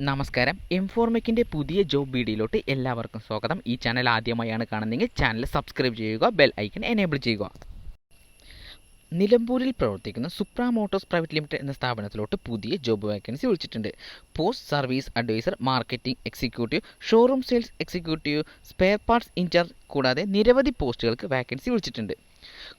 നമസ്കാരം. എംഫോർമെക്കിൻ്റെ പുതിയ ജോബ് വീഡിയോയിലോട്ട് എല്ലാവർക്കും സ്വാഗതം. ഈ ചാനൽ ആദ്യമായാണ് കാണുന്നതെങ്കിൽ ചാനൽ സബ്സ്ക്രൈബ് ചെയ്യുക, ബെൽ ഐക്കൺ എനേബിൾ ചെയ്യുക. നിലമ്പൂരിൽ പ്രവർത്തിക്കുന്ന സുപ്ര മോട്ടോഴ്സ് പ്രൈവറ്റ് ലിമിറ്റഡ് എന്ന സ്ഥാപനത്തിലോട്ട് പുതിയ ജോബ് വേക്കൻസി വിളിച്ചിട്ടുണ്ട്. Post service advisor, marketing executive, showroom sales executive, spare parts in charge കൂടാതെ നിരവധി പോസ്റ്റുകൾക്ക് വേക്കൻസി വിളിച്ചിട്ടുണ്ട്.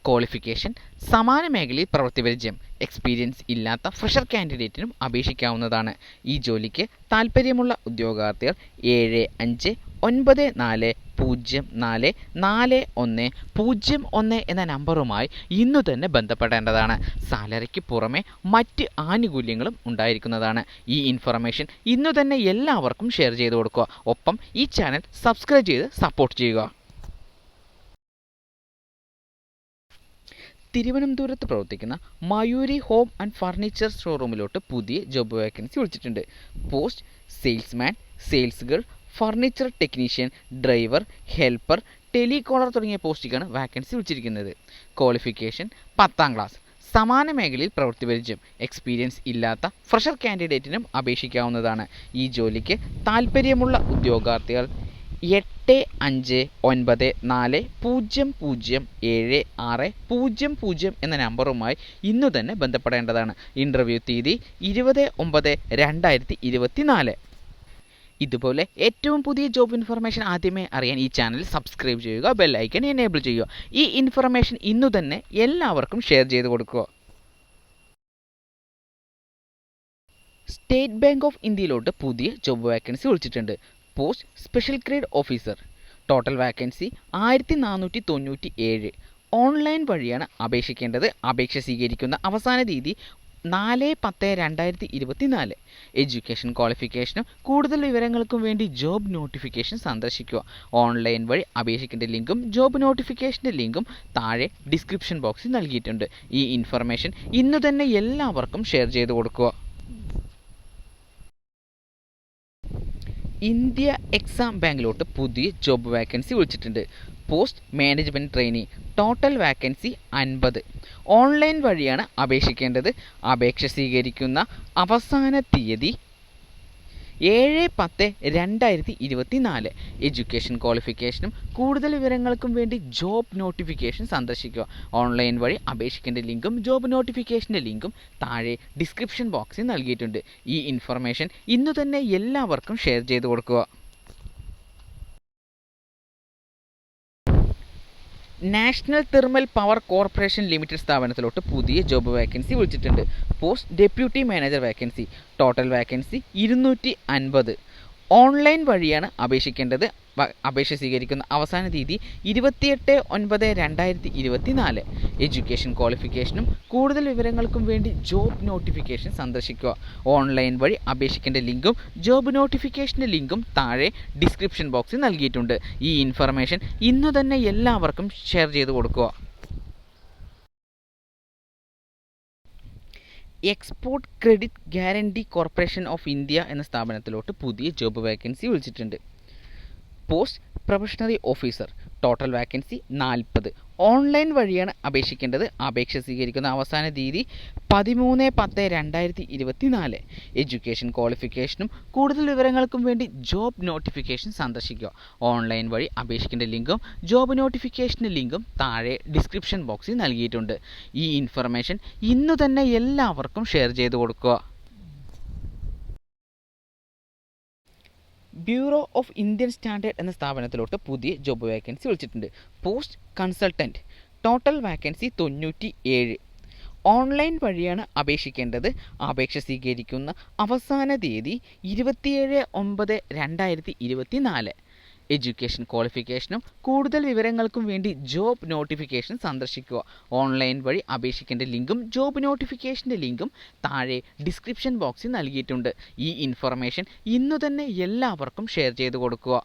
ക്വാളിഫിക്കേഷൻ: സമാന മേഖലയിൽ പ്രവൃത്തി പരിചയം, എക്സ്പീരിയൻസ് ഇല്ലാത്ത ഫ്രഷർ കാൻഡിഡേറ്റിനും അപേക്ഷിക്കാവുന്നതാണ്. ഈ ജോലിക്ക് താൽപ്പര്യമുള്ള ഉദ്യോഗാർത്ഥികൾ 7594044101 എന്ന നമ്പറുമായി ഇന്നു തന്നെ ബന്ധപ്പെടേണ്ടതാണ്. സാലറിക്ക് പുറമെ മറ്റ് ആനുകൂല്യങ്ങളും ഉണ്ടായിരിക്കുന്നതാണ്. ഈ ഇൻഫർമേഷൻ ഇന്നു തന്നെ എല്ലാവർക്കും ഷെയർ ചെയ്ത് കൊടുക്കുക. ഒപ്പം ഈ ചാനൽ സബ്സ്ക്രൈബ് ചെയ്ത് സപ്പോർട്ട് ചെയ്യുക. തിരുവനന്തപുരത്ത് പ്രവർത്തിക്കുന്ന മയൂരി ഹോം ആൻഡ് ഫർണിച്ചർ ഷോറൂമിലോട്ട് പുതിയ ജോബ് വേക്കൻസി വിളിച്ചിട്ടുണ്ട്. Post salesman, sales girl, furniture technician, driver, helper, telecaller തുടങ്ങിയ പോസ്റ്റിലേക്കാണ് വാക്കൻസി വിളിച്ചിരിക്കുന്നത്. Qualification: 10ാം class. സമാന മേഖലയിൽ പ്രവൃത്തി പരിചയം, എക്സ്പീരിയൻസ് ഇല്ലാത്ത ഫ്രഷർ കാൻഡിഡേറ്റിനും അപേക്ഷിക്കാവുന്നതാണ്. ഈ ജോലിക്ക് താൽപ്പര്യമുള്ള ഉദ്യോഗാർത്ഥികൾ 8594007600 എന്ന നമ്പറുമായി ഇന്നു തന്നെ ബന്ധപ്പെടേണ്ടതാണ്. ഇൻ്റർവ്യൂ തീയതി 20/9/2024. ഇതുപോലെ ഏറ്റവും പുതിയ ജോബ് ഇൻഫർമേഷൻ ആദ്യമേ അറിയാൻ ഈ ചാനൽ സബ്സ്ക്രൈബ് ചെയ്യുക, ബെൽ ഐക്കൺ എനേബിൾ ചെയ്യുക. ഈ ഇൻഫർമേഷൻ ഇന്നു തന്നെ എല്ലാവർക്കും ഷെയർ ചെയ്ത് കൊടുക്കുക. സ്റ്റേറ്റ് ബാങ്ക് ഓഫ് ഇന്ത്യയിലോട്ട് പുതിയ ജോബ് വേക്കൻസി വിളിച്ചിട്ടുണ്ട്. Post special grade officer. Total vacancy 1497. Online വഴിയാണ് അപേക്ഷിക്കേണ്ടത്. അപേക്ഷ സ്വീകരിക്കുന്ന അവസാന തീയതി 4/10/2024. എഡ്യൂക്കേഷൻ ക്വാളിഫിക്കേഷനും കൂടുതൽ വിവരങ്ങൾക്കും വേണ്ടി ജോബ് നോട്ടിഫിക്കേഷൻ സന്ദർശിക്കുക. ഓൺലൈൻ വഴി അപേക്ഷിക്കേണ്ട ലിങ്കും ജോബ് നോട്ടിഫിക്കേഷൻ്റെ ലിങ്കും താഴെ ഡിസ്ക്രിപ്ഷൻ ബോക്സിൽ നൽകിയിട്ടുണ്ട്. ഈ ഇൻഫർമേഷൻ ഇന്നു തന്നെ എല്ലാവർക്കും ഷെയർ ചെയ്ത് കൊടുക്കുക. ഇന്ത്യ എക്സാം ബാങ്കിലോട്ട് പുതിയ ജോബ് വാക്കൻസി വിളിച്ചിട്ടുണ്ട്. Post management trainee. Total vacancy 50. Online വഴിയാണ് അപേക്ഷിക്കേണ്ടത്. അപേക്ഷ സ്വീകരിക്കുന്ന അവസാന തീയതി 7/10/2024. എഡ്യൂക്കേഷൻ ക്വാളിഫിക്കേഷനും കൂടുതൽ വിവരങ്ങൾക്കും വേണ്ടി ജോബ് നോട്ടിഫിക്കേഷൻ സന്ദർശിക്കുക. ഓൺലൈൻ വഴി അപേക്ഷിക്കേണ്ട ലിങ്കും ജോബ് നോട്ടിഫിക്കേഷൻ്റെ ലിങ്കും താഴെ ഡിസ്ക്രിപ്ഷൻ ബോക്സിൽ നൽകിയിട്ടുണ്ട്. ഈ ഇൻഫർമേഷൻ ഇന്നു തന്നെ എല്ലാവർക്കും ഷെയർ ചെയ്ത് കൊടുക്കുക. National thermal power corporation limited സ്ഥാപനത്തിലോട്ട് പുതിയ ജോബ് വാക്കൻസി വിളിച്ചിട്ടുണ്ട്. Post deputy manager vacancy. Total vacancy 250. Online വഴിയാണ് അപേക്ഷിക്കേണ്ടത്. അപേക്ഷ സ്വീകരിക്കുന്ന അവസാന തീയതി 28/9/2024. എഡ്യൂക്കേഷൻ ക്വാളിഫിക്കേഷനും കൂടുതൽ വിവരങ്ങൾക്കും വേണ്ടി ജോബ് നോട്ടിഫിക്കേഷൻ സന്ദർശിക്കുക. ഓൺലൈൻ വഴി അപേക്ഷിക്കേണ്ട ലിങ്കും ജോബ് നോട്ടിഫിക്കേഷൻ്റെ ലിങ്കും താഴെ ഡിസ്ക്രിപ്ഷൻ ബോക്സിൽ നൽകിയിട്ടുണ്ട്. ഈ ഇൻഫർമേഷൻ ഇന്നു തന്നെ എല്ലാവർക്കും ഷെയർ ചെയ്ത് കൊടുക്കുക. Export credit guarantee corporation of India എന്ന സ്ഥാപനത്തിലോട്ട് പുതിയ ജോബ് വേക്കൻസി വിളിച്ചിട്ടുണ്ട്. Post probationary officer. Total vacancy 40. Online വഴിയാണ് അപേക്ഷിക്കേണ്ടത്. അപേക്ഷ സ്വീകരിക്കുന്ന അവസാന തീയതി 13/10/2024. എഡ്യൂക്കേഷൻ ക്വാളിഫിക്കേഷനും കൂടുതൽ വിവരങ്ങൾക്കും വേണ്ടി ജോബ് നോട്ടിഫിക്കേഷൻ സന്ദർശിക്കുക. ഓൺലൈൻ വഴി അപേക്ഷിക്കേണ്ട ലിങ്കും ജോബ് നോട്ടിഫിക്കേഷൻ്റെ ലിങ്കും താഴെ ഡിസ്ക്രിപ്ഷൻ ബോക്സിൽ നൽകിയിട്ടുണ്ട്. ഈ ഇൻഫർമേഷൻ ഇന്നു തന്നെ എല്ലാവർക്കും ഷെയർ ചെയ്ത് കൊടുക്കുക. ബ്യൂറോ ഓഫ് ഇന്ത്യൻ സ്റ്റാൻഡേർഡ് എന്ന സ്ഥാപനത്തിലോട്ട് പുതിയ ജോബ് വേക്കൻസി വിളിച്ചിട്ടുണ്ട്. Post consultant. Total vacancy 97. Online വഴിയാണ് അപേക്ഷിക്കേണ്ടത്. അപേക്ഷ സ്വീകരിക്കുന്ന അവസാന തീയതി 27/9/2024. എഡ്യൂക്കേഷൻ ക്വാളിഫിക്കേഷനും കൂടുതൽ വിവരങ്ങൾക്കും വേണ്ടി ജോബ് നോട്ടിഫിക്കേഷൻ സന്ദർശിക്കുക. ഓൺലൈൻ വഴി അപേക്ഷിക്കേണ്ട ലിങ്കും ജോബ് നോട്ടിഫിക്കേഷൻ്റെ ലിങ്കും താഴെ ഡിസ്ക്രിപ്ഷൻ ബോക്സിൽ നൽകിയിട്ടുണ്ട്. ഈ ഇൻഫർമേഷൻ ഇന്നു തന്നെ എല്ലാവർക്കും ഷെയർ ചെയ്ത് കൊടുക്കുക.